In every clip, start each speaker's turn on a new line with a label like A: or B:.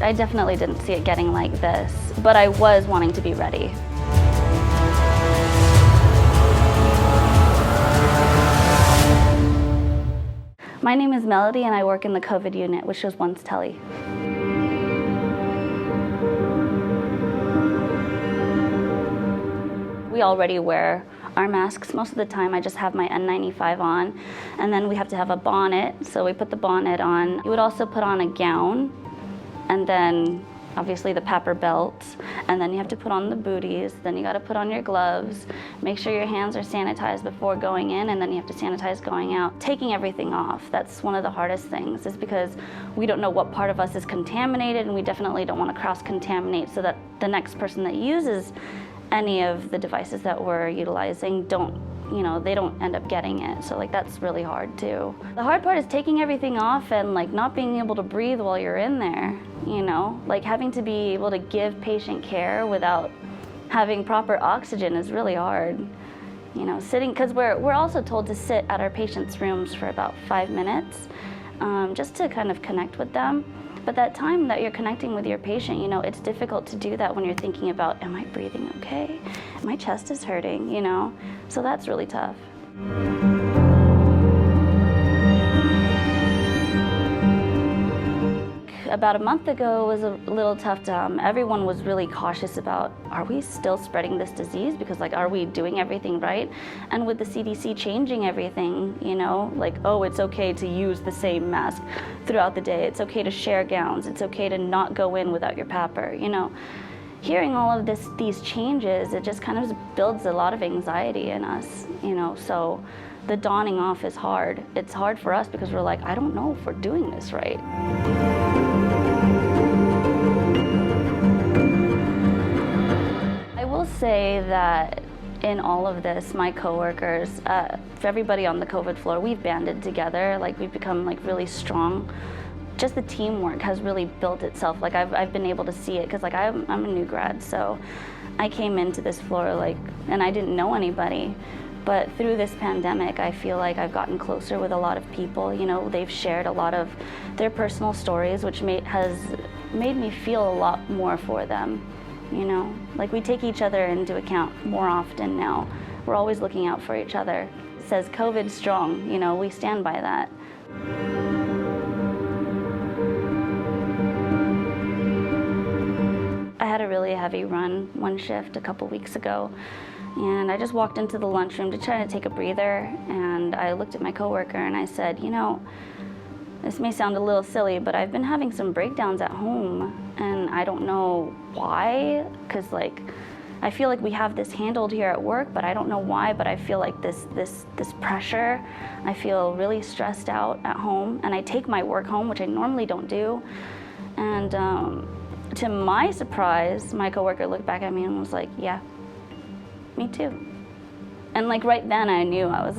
A: I definitely didn't see it getting like this, but I was wanting to be ready. My name is Melody and I work in the COVID unit, which was once tele. We already wear our masks most of the time. I just have my N95 on, and then we have to have a bonnet, so we put the bonnet on. You would also put on a gown, and then obviously the papper belt, and then you have to put on the booties, then you got to put on your gloves, make sure your hands are sanitized before going in, and then you have to sanitize going out. Taking everything off, that's one of the hardest things, is because we don't know what part of us is contaminated, and we definitely don't want to cross-contaminate so that the next person that uses any of the devices that we're utilizing they don't end up getting it. So that's really hard too. The hard part is taking everything off and not being able to breathe while you're in there, having to be able to give patient care without having proper oxygen is really hard. Sitting, because we're also told to sit at our patients' rooms for about 5 minutes, just to kind of connect with them. But that time that you're connecting with your patient, it's difficult to do that when you're thinking about, am I breathing okay? My chest is hurting, So that's really tough. About a month ago was a little tough. Everyone was really cautious about, are we still spreading this disease? Because are we doing everything right? And with the CDC changing everything, oh, it's okay to use the same mask throughout the day. It's okay to share gowns. It's okay to not go in without your papper, Hearing all of these changes, it just kind of builds a lot of anxiety in us, so the dawning off is hard. It's hard for us because we're I don't know if we're doing this right. I will say that in all of this, my coworkers, for everybody on the COVID floor, we've banded together. We've become really strong. Just the teamwork has really built itself. I've been able to see it because I'm a new grad, so I came into this floor and I didn't know anybody. But through this pandemic, I feel I've gotten closer with a lot of people. They've shared a lot of their personal stories, which has made me feel a lot more for them. We take each other into account more often now. We're always looking out for each other. It says COVID strong, we stand by that. I had a really heavy run one shift a couple weeks ago, and I just walked into the lunchroom to try to take a breather, and I looked at my coworker and I said, this may sound a little silly, but I've been having some breakdowns at home, and I don't know why, because I feel we have this handled here at work, but I don't know why, but I feel this pressure. I feel really stressed out at home, and I take my work home, which I normally don't do, and to my surprise, my coworker looked back at me and was like, yeah, me too. And right then I knew, I was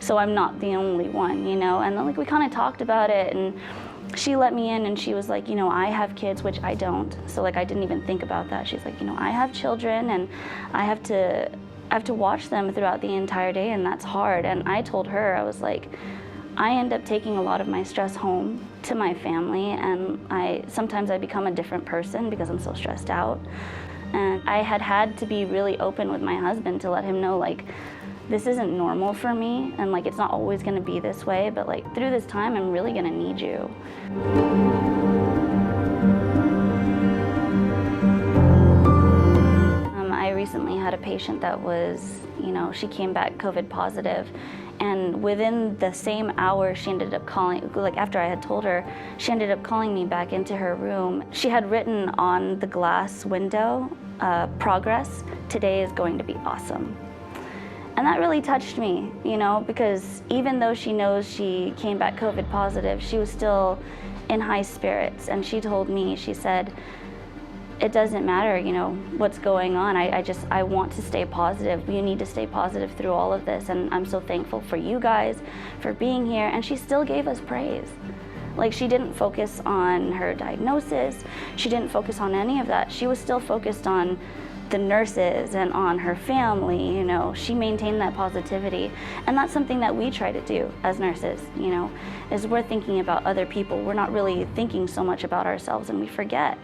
A: so I'm not the only one, and then we kind of talked about it, and she let me in and she was like, I have kids, which I don't. So I didn't even think about that. She's like, I have children and I have to watch them throughout the entire day, and that's hard. And I told her, I was like, I end up taking a lot of my stress home to my family, and sometimes I become a different person because I'm so stressed out. And I had to be really open with my husband to let him know this isn't normal for me, and it's not always going to be this way, but through this time I'm really going to need you. I recently had a patient that was, she came back COVID positive, and within the same hour she ended up calling, after I had told her, she ended up calling me back into her room. She had written on the glass window, progress, today is going to be awesome. And that really touched me, because even though she knows she came back COVID positive, she was still in high spirits. And she told me, she said, it doesn't matter, what's going on. I want to stay positive. You need to stay positive through all of this. And I'm so thankful for you guys for being here. And she still gave us praise. She didn't focus on her diagnosis. She didn't focus on any of that. She was still focused on the nurses and on her family. You know, she maintained that positivity, and that's something that we try to do as nurses, you know, is we're thinking about other people. We're not really thinking so much about ourselves, and we forget.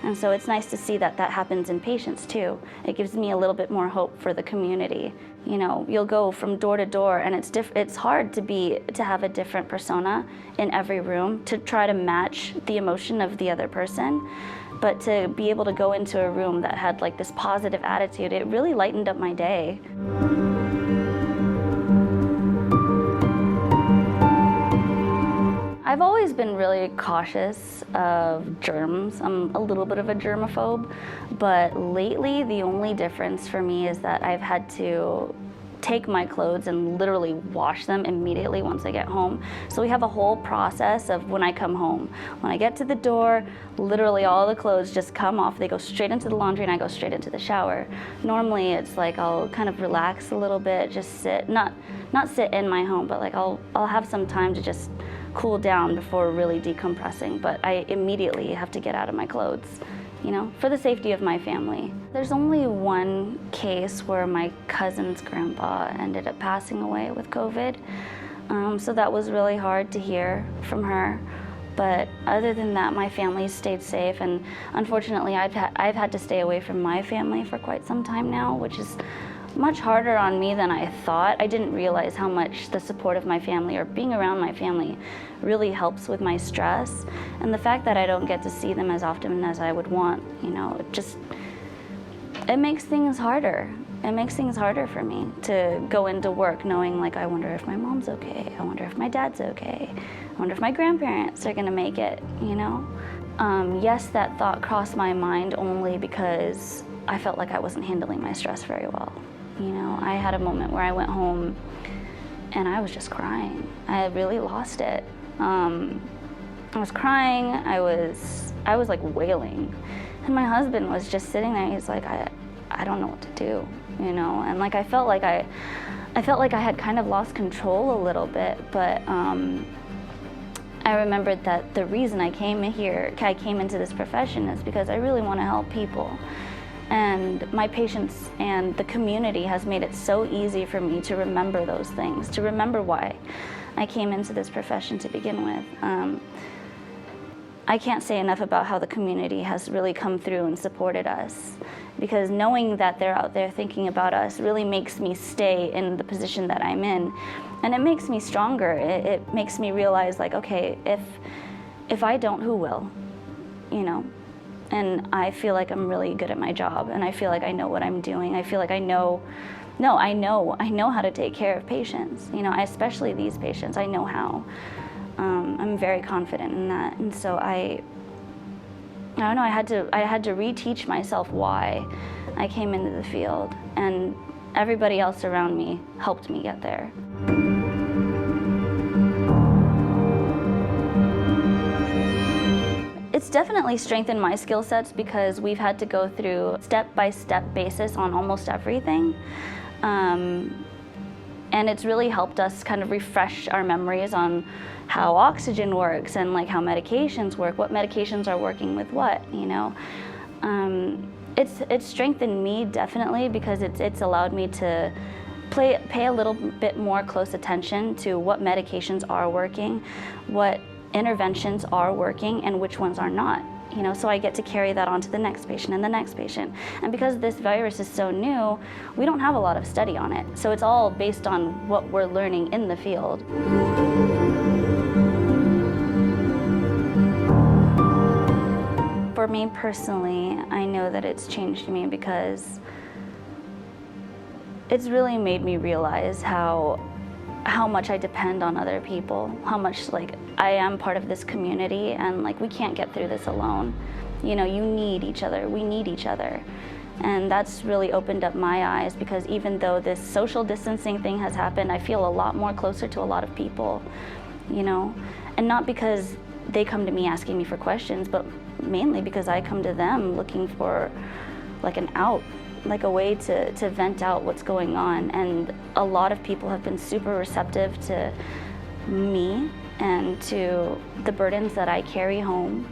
A: And so it's nice to see that that happens in patients too. It gives me a little bit more hope for the community. You know, you'll go from door to door, and it's hard to have a different persona in every room to try to match the emotion of the other person. But to be able to go into a room that had like this positive attitude, it really lightened up my day. I've always been really cautious of germs. I'm a little bit of a germaphobe, but lately the only difference for me is that I've had to take my clothes and literally wash them immediately once I get home. So we have a whole process of when I come home. When I get to the door, literally all the clothes just come off. They go straight into the laundry and I go straight into the shower. Normally it's like I'll kind of relax a little bit, just sit, not sit in my home, but like I'll have some time to just cool down before really decompressing, but I immediately have to get out of my clothes, you know, for the safety of my family. There's only one case where my cousin's grandpa ended up passing away with COVID, so that was really hard to hear from her. But other than that, my family stayed safe, and unfortunately I've had to stay away from my family for quite some time now, which is much harder on me than I thought. I didn't realize how much the support of my family or being around my family really helps with my stress. And the fact that I don't get to see them as often as I would want, you know, it makes things harder. It makes things harder for me to go into work knowing like, I wonder if my mom's okay. I wonder if my dad's okay. I wonder if my grandparents are gonna make it, you know? Yes, that thought crossed my mind only because I felt like I wasn't handling my stress very well. You know, I had a moment where I went home and I was just crying. I really lost it. I was crying, I was like wailing. And my husband was just sitting there, he's like, I don't know what to do, you know? And like I felt like I had kind of lost control a little bit, but I remembered that the reason I came into this profession is because I really want to help people. And my patients and the community has made it so easy for me to remember those things, to remember why I came into this profession to begin with. I can't say enough about how the community has really come through and supported us, because knowing that they're out there thinking about us really makes me stay in the position that I'm in. And it makes me stronger. It makes me realize like, okay, if I don't, who will, you know? And I feel like I'm really good at my job, and I feel like I know what I'm doing. I feel like I know how to take care of patients, you know, especially these patients. I know how. I'm very confident in that. And so I don't know, I had to reteach myself why I came into the field, and everybody else around me helped me get there. It's definitely strengthened my skill sets because we've had to go through step-by-step basis on almost everything. And it's really helped us kind of refresh our memories on how oxygen works and like how medications work, what medications are working with what, you know. It's strengthened me definitely because it's allowed me to pay a little bit more close attention to what medications are working, what interventions are working, and which ones are not. You know, so I get to carry that on to the next patient and the next patient. And because this virus is so new, we don't have a lot of study on it. So it's all based on what we're learning in the field. For me personally, I know that it's changed me because it's really made me realize how much I depend on other people, how much like I am part of this community, and like we can't get through this alone. You know, you need each other, we need each other. And that's really opened up my eyes, because even though this social distancing thing has happened, I feel a lot more closer to a lot of people, you know? And not because they come to me asking me for questions, but mainly because I come to them looking for like an out, like a way to vent out what's going on. And a lot of people have been super receptive to me and to the burdens that I carry home.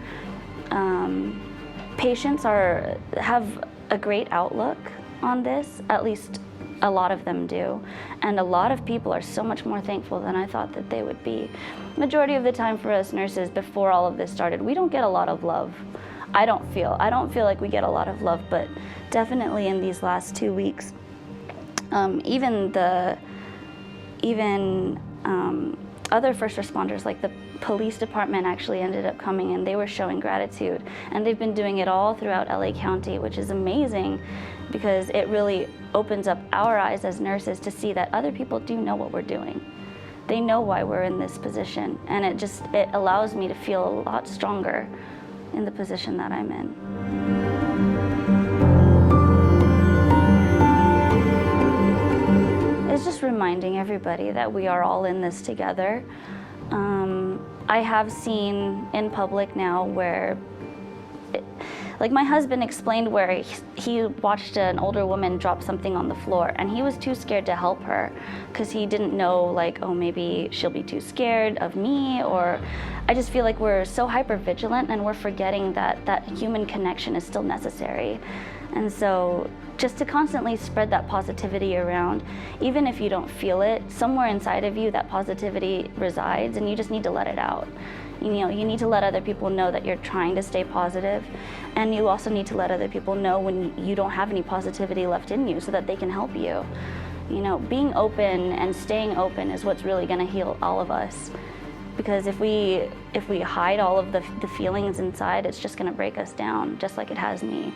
A: Patients have a great outlook on this, at least a lot of them do, and a lot of people are so much more thankful than I thought that they would be. Majority of the time for us nurses, before all of this started, we don't get a lot of love. I don't feel like we get a lot of love, but definitely in these last 2 weeks, even other first responders, like the police department, actually ended up coming, and they were showing gratitude, and they've been doing it all throughout LA County, which is amazing because it really opens up our eyes as nurses to see that other people do know what we're doing. They know why we're in this position, and it allows me to feel a lot stronger in the position that I'm in. It's just reminding everybody that we are all in this together. I have seen in public now where, like my husband explained, where he watched an older woman drop something on the floor, and he was too scared to help her because he didn't know, like, oh, maybe she'll be too scared of me, or I just feel like we're so hyper vigilant and we're forgetting that human connection is still necessary. And so just to constantly spread that positivity around, even if you don't feel it, somewhere inside of you that positivity resides, and you just need to let it out. You know, you need to let other people know that you're trying to stay positive, and you also need to let other people know when you don't have any positivity left in you so that they can help you. You know, being open and staying open is what's really going to heal all of us. Because if we hide all of the feelings inside, it's just going to break us down, just like it has me.